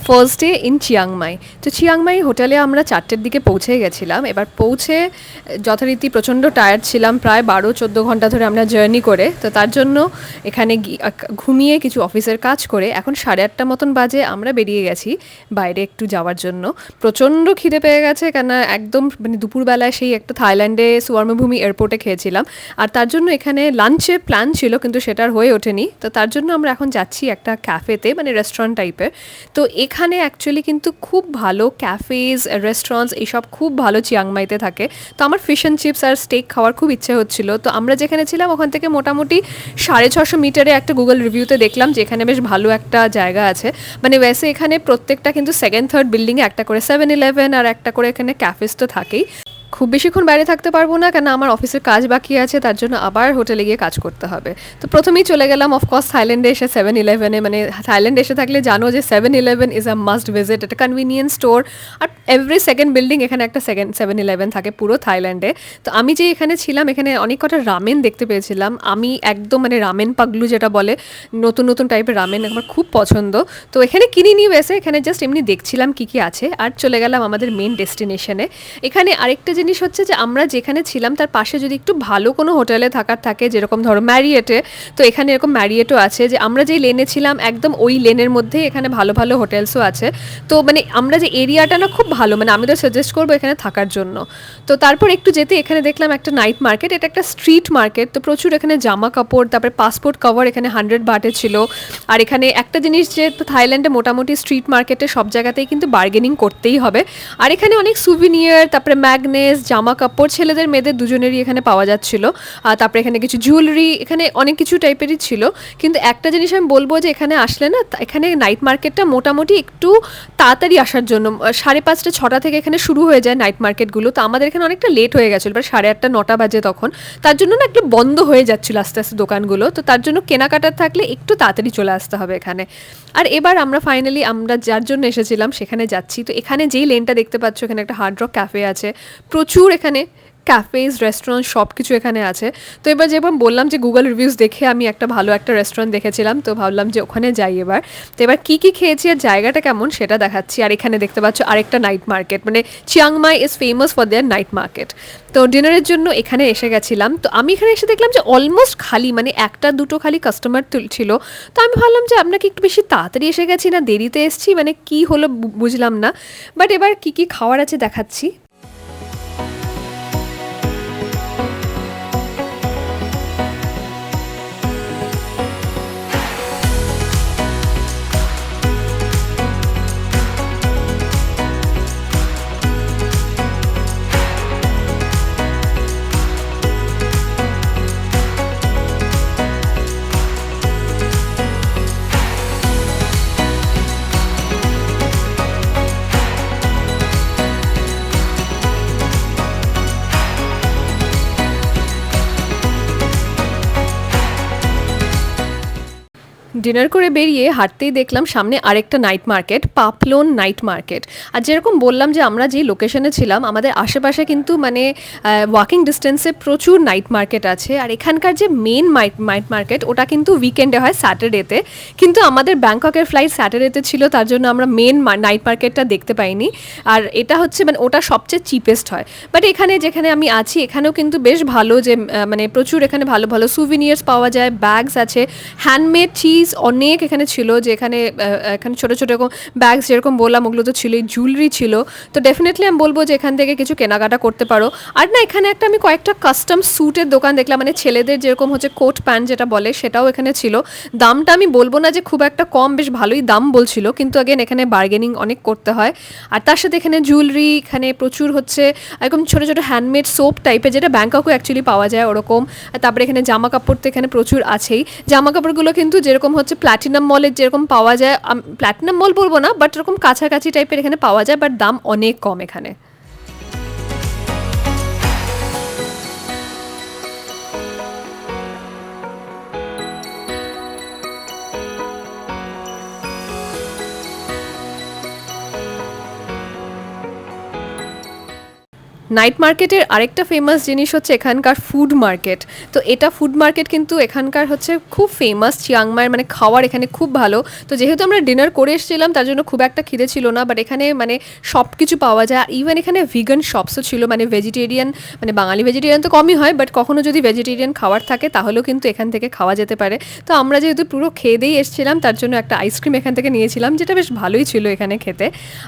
First day in Chiang Mai. তো Chiang Mai হোটেলে আমরা 4টের দিকে পৌঁছে গেছিলাম। এবার পৌঁছে যথারীতি প্রচণ্ড টায়ার্ড ছিলাম, প্রায় 12-14 ঘন্টা ধরে আমরা জার্নি করে। তো তার জন্য এখানে ঘুমিয়ে কিছু অফিসের কাজ করে এখন 8:30 মতন বাজে, আমরা বেরিয়ে গেছি বাইরে একটু যাওয়ার জন্য। প্রচণ্ড খিদে পেয়ে গেছে, কেন একদম মানে দুপুরবেলায় সেই একটা থাইল্যান্ডে সুবর্ণভূমি এয়ারপোর্টে খেয়েছিলাম। আর তার জন্য এখানে লাঞ্চের প্ল্যান ছিল, কিন্তু সেটার হয়ে ওঠেনি। তো তার জন্য আমরা এখন যাচ্ছি একটা ক্যাফেতে, মানে রেস্টুরেন্ট টাইপের। তো এখানে অ্যাকচুয়ালি কিন্তু খুব ভালো ক্যাফেজ, রেস্টুরেন্টস এইসব খুব ভালো চিয়াংমাইতে থাকে। তো আমার ফিশ অ্যান্ড চিপস আর স্টেক খাওয়ার খুব ইচ্ছে হচ্ছিল। তো আমরা যেখানে ছিলাম ওখান থেকে মোটামুটি 650 মিটারে একটা গুগল রিভিউতে দেখলাম যে এখানে বেশ ভালো একটা জায়গা আছে। মানে ওয়েসে এখানে প্রত্যেকটা কিন্তু সেকেন্ড থার্ড বিল্ডিংয়ে একটা করে 7-Eleven আর একটা করে এখানে ক্যাফেস তো থাকেই। খুব বেশিক্ষণ বাইরে থাকতে পারবো না, কেন আমার অফিসের কাজ বাকি আছে, তার জন্য আবার হোটেলে গিয়ে কাজ করতে হবে। তো প্রথমেই চলে গেলাম অফকোর্স থাইল্যান্ডে এসে 7-Eleven-এ। মানে থাইল্যান্ডে এসে থাকলে জানো যে 7-Eleven is a must visit. এটা কনভিনিয়েন্স স্টোর, আর এভরি সেকেন্ড বিল্ডিং এখানে একটা 7-Eleven থাকে পুরো থাইল্যান্ডে। তো আমি যে এখানে ছিলাম, এখানে অনেক কটা রামেন দেখতে পেয়েছিলাম। আমি একদম মানে রামেন পাগলু যেটা বলে, নতুন নতুন টাইপের রামেন আমার খুব পছন্দ। তো এখানে কিনিনি বেসে, এখানে জাস্ট এমনি দেখছিলাম কী কী আছে, আর চলে গেলাম আমাদের মেন ডেস্টিনেশনে। এখানে আরেকটা জিনিস হচ্ছে যে আমরা যেখানে ছিলাম তার পাশে যদি একটু ভালো কোনো হোটেলে থাকার থাকে, যেরকম ধরো ম্যারিয়েটে, তো এখানে এরকম ম্যারিয়েটও আছে। যে আমরা যেই লেনে ছিলাম একদম ওই লেনের মধ্যে এখানে ভালো ভালো হোটেলসও আছে। তো মানে আমরা যে এরিয়াটা না খুব ভালো, মানে আমি তো সাজেস্ট করবো এখানে থাকার জন্য। তো তারপর একটু যেতে এখানে দেখলাম একটা নাইট মার্কেট, এটা একটা স্ট্রিট মার্কেট। তো প্রচুর এখানে জামা কাপড়, তারপরে পাসপোর্ট কভার এখানে 100 বাটে ছিল। আর এখানে একটা জিনিস যে থাইল্যান্ডে মোটামুটি স্ট্রিট মার্কেটে সব জায়গাতেই কিন্তু বার্গেনিং করতেই হবে। আর এখানে অনেক সুভিনিয়ার, তারপরে ম্যাগনেস, জামা কাপড় ছেলেদের মেয়েদের দুজনেরই এখানে পাওয়া যাচ্ছিল। আর তারপরে এখানে কিছু জুয়েলারি, এখানে অনেক কিছু টাইপেরই ছিল। কিন্তু একটা জিনিস আমি বলবো যে এখানে আসলে না, এখানে নাইট মার্কেটটা মোটামুটি একটু তাড়াতাড়ি আসার জন্য 5:30-6টা থেকে এখানে শুরু হয়ে যায় নাইট মার্কেটগুলো। তো আমাদের এখানে অনেকটা লেট হয়ে গেছিলো, এবার 8:30-9টা বাজে তখন। তার জন্য না একটু বন্ধ হয়ে যাচ্ছিলো আস্তে আস্তে দোকানগুলো। তো তার জন্য কেনাকাটার থাকলে একটু তাড়াতাড়ি চলে আসতে হবে এখানে। আর এবার আমরা ফাইনালি আমরা যার জন্য এসেছিলাম সেখানে যাচ্ছি। তো এখানে যেই লেনটা দেখতে পাচ্ছ, এখানে একটা হার্ড রক ক্যাফে আছে। প্রচুর এখানে ক্যাফেজ, রেস্টুরেন্ট সব কিছু এখানে আছে। তো এবার যেমন বললাম যে গুগল রিভিউজ দেখে আমি একটা ভালো একটা রেস্টুরেন্ট দেখেছিলাম, তো ভাবলাম যে ওখানে যাই এবার। তো এবার কী কী খেয়েছি আর জায়গাটা কেমন সেটা দেখাচ্ছি। আর এখানে দেখতে পাচ্ছ আরেকটা নাইট মার্কেট, মানে Chiang Mai is famous for their night market. তো ডিনারের জন্য এখানে এসে গেছিলাম। তো আমি এখানে এসে দেখলাম যে অলমোস্ট খালি, মানে একটা দুটো খালি কাস্টমার ছিল। তো আমি ভাবলাম যে আপনাকে একটু বেশি তাড়াতাড়ি এসে গেছি না দেরিতে এসেছি, মানে কি হলো বুঝলাম না। বাট এবার কী কী খাওয়ার আছে দেখাচ্ছি। ডিনার করে বেরিয়ে হাঁটতেই দেখলাম সামনে আরেকটা নাইট মার্কেট, পাপলোন নাইট মার্কেট। আর যেরকম বললাম যে আমরা যেই লোকেশনে ছিলাম আমাদের আশেপাশে কিন্তু মানে ওয়াকিং ডিস্টেন্সে প্রচুর নাইট মার্কেট আছে। আর এখানকার যে মেন নাইট মার্কেট ওটা কিন্তু উইকেন্ডে হয়, স্যাটারডেতে। কিন্তু আমাদের ব্যাংককের ফ্লাইট স্যাটারডেতে ছিল, তার জন্য আমরা মেন নাইট মার্কেটটা দেখতে পাইনি। আর এটা হচ্ছে মানে ওটা সবচেয়ে চিপেস্ট হয়। বাট এখানে যেখানে আমি আছি এখানেও কিন্তু বেশ ভালো, যে মানে প্রচুর এখানে ভালো ভালো সুভিনিয়ার্স পাওয়া যায়, ব্যাগস আছে, হ্যান্ডমেড চিজ অনেক এখানে ছিল। যে এখানে এখানে ছোটো ছোটো এরকম ব্যাগস যেরকম বললাম ওগুলো তো ছিলই, জুয়েলারি ছিল। তো ডেফিনেটলি আমি বলবো যে এখান থেকে কিছু কেনাকাটা করতে পারো। আর না এখানে একটা আমি কয়েকটা কাস্টম স্যুটের দোকান দেখলাম, মানে ছেলেদের যেরকম হচ্ছে কোট প্যান্ট যেটা বলে সেটাও এখানে ছিল। দামটা আমি বলবো না যে খুব একটা কম, বেশ ভালোই দাম বলছিল, কিন্তু অ্যাগেন এখানে বার্গেনিং অনেক করতে হয়। আর তার সাথে এখানে জুয়েলারি, এখানে প্রচুর হচ্ছে এরকম ছোটো ছোটো হ্যান্ডমেড সোপ টাইপের, যেটা ব্যাংককেও অ্যাকচুয়ালি পাওয়া যায় ওরকম। তারপরে এখানে জামা কাপড় তো এখানে প্রচুর আছেই। জামা কাপড়গুলো কিন্তু যেরকম হচ্ছে প্ল্যাটিনাম মলের যেরকম পাওয়া যায়, প্ল্যাটিনাম মল বলবো না, বাট এরকম কাছাকাছি টাইপের এখানে পাওয়া যায়, বাট দাম অনেক কম এখানে। নাইট মার্কেটের আরেকটা ফেমাস জিনিস হচ্ছে এখানকার ফুড মার্কেট। তো এটা ফুড মার্কেট কিন্তু এখানকার হচ্ছে খুব ফেমাস চিয়াংমাইয়ের, মানে খাওয়ার এখানে খুব ভালো। তো যেহেতু আমরা ডিনার করে এসেছিলাম তার জন্য খুব একটা খিদে ছিল না, বাট এখানে মানে সব কিছু পাওয়া যায়। আর ইভেন এখানে ভিগান শপসও ছিল, মানে ভেজিটেরিয়ান, মানে বাঙালি ভেজিটেরিয়ান তো কমই হয়, বাট কখনো যদি ভেজিটেরিয়ান খাবার থাকে তাহলেও কিন্তু এখান থেকে খাওয়া যেতে পারে। তো আমরা যেহেতু পুরো খেয়ে দিয়েই এসেছিলাম তার জন্য একটা আইসক্রিম এখান থেকে নিয়েছিলাম, যেটা বেশ ভালোই ছিল এখানে খেতে।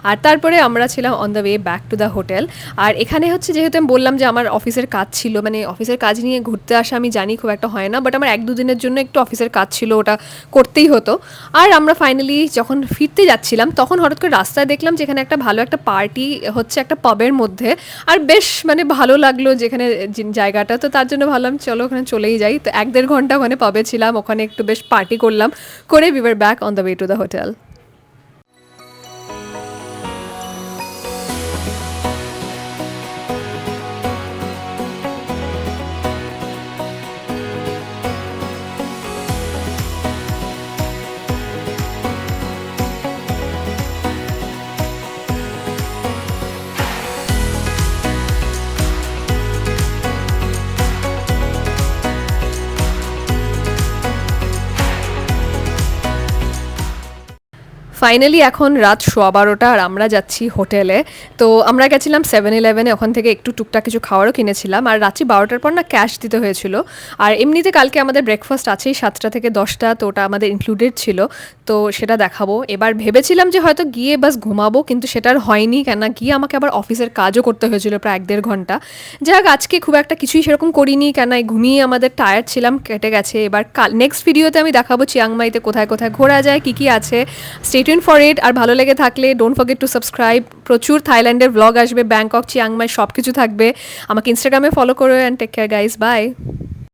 আর তারপরে আমরা ছিলাম on the way back to the hotel. আর এখানে হচ্ছে যেহেতু আমি বললাম যে আমার অফিসের কাজ ছিল, মানে অফিসের কাজ নিয়ে ঘুরতে আসা আমি জানি খুব একটা হয় না, বাট আমার 1-2 দিনের জন্য একটু অফিসের কাজ ছিল, ওটা করতেই হতো। আর আমরা ফাইনালি যখন ফিরতে যাচ্ছিলাম তখন হঠাৎ করে রাস্তায় দেখলাম যে এখানে একটা ভালো একটা পার্টি হচ্ছে একটা পাবের মধ্যে। আর বেশ মানে ভালো লাগলো যেখানে জায়গাটা, তো তার জন্য ভাবলাম চলো ওখানে চলেই যাই। তো 1-1.5 ঘন্টা ওখানে পাবে ছিলাম, ওখানে একটু বেশ পার্টি করলাম, করে we were back on the way to the hotel. Finally এখন রাত 12:15 আর আমরা যাচ্ছি হোটেলে। তো আমরা গেছিলাম 7-Eleven-এ, ওখান থেকে একটু টুকটাক কিছু খাবারও কিনেছিলাম। আর রাত্রি 12টার পর না ক্যাশ দিতে হয়েছিল। আর এমনিতে কালকে আমাদের ব্রেকফাস্ট আছেই 7টা থেকে 10টা, তো ওটা আমাদের ইনক্লুডেড ছিল, তো সেটা দেখাবো। এবার ভেবেছিলাম যে হয়তো গিয়ে বাস ঘুমাবো, কিন্তু সেটা আর হয়নি, কেন গিয়ে আমাকে আবার অফিসের কাজও করতে হয়েছিল প্রায় 1-1.5 ঘন্টা। যাক আজকে খুব একটা কিছুই সেরকম করিনি, কেন ঘুমিয়ে আমাদের টায়ার্ড ছিলাম, কেটে গেছে। এবার নেক্সট ভিডিওতে আমি দেখাবো চিয়াংমাইতে কোথায় কোথায় ঘোরা যায়, কী কী আছে। Stay tune for it. আর ভালো লেগে থাকলে ডোন্ট ফরগেট টু সাবস্ক্রাইব। প্রচুর থাইল্যান্ডের ব্লগ আসবে, ব্যাংকক, চিয়াংমাই সব কিছু থাকবে। আমাকে ইনস্টাগ্রামে ফলো করো and take care guys, by.